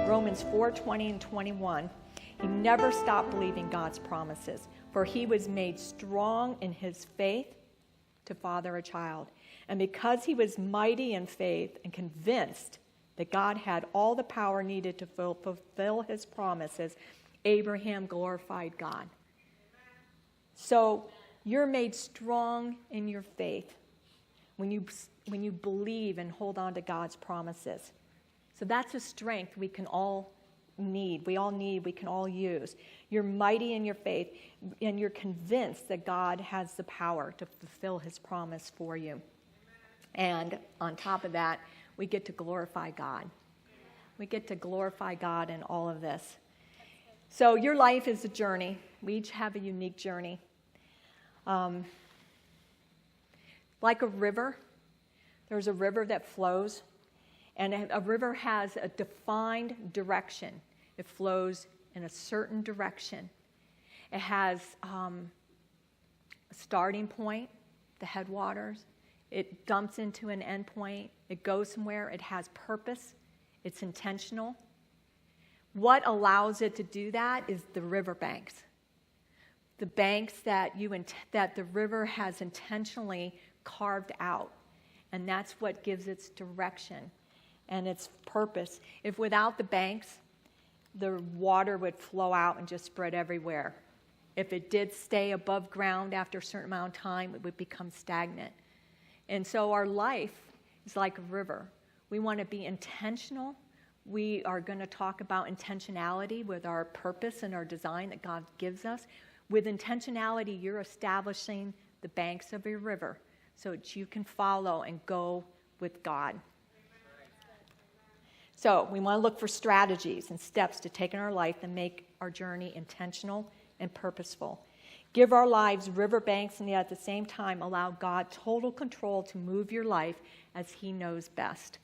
Romans 4:20 and 21. He never stopped believing God's promises, for he was made strong in his faith to father a child. And because he was mighty in faith and convinced that God had all the power needed to fulfill his promises, Abraham glorified God. So you're made strong in your faith when you believe and hold on to God's promises. So that's a strength we can all need. We can all use. You're mighty in your faith, and you're convinced that God has the power to fulfill his promise for you. And on top of that, we get to glorify God. We get to glorify God in all of this. So your life is a journey. We each have a unique journey. Like a river, there's a river that flows, and a river has a defined direction. It flows in a certain direction. It has a starting point, the headwaters. It dumps into an end point. It goes somewhere. It has purpose. It's intentional. What allows it to do that is the river banks. The banks that the river has intentionally carved out. And that's what gives its direction and its purpose. If without the banks, the water would flow out and just spread everywhere. If it did stay above ground after a certain amount of time, it would become stagnant. And so our life is like a river. We want to be intentional. We are going to talk about intentionality with our purpose and our design that God gives us. With intentionality, you're establishing the banks of your river so that you can follow and go with God. So we want to look for strategies and steps to take in our life and make our journey intentional and purposeful. Give our lives riverbanks, and yet at the same time allow God total control to move your life as he knows best.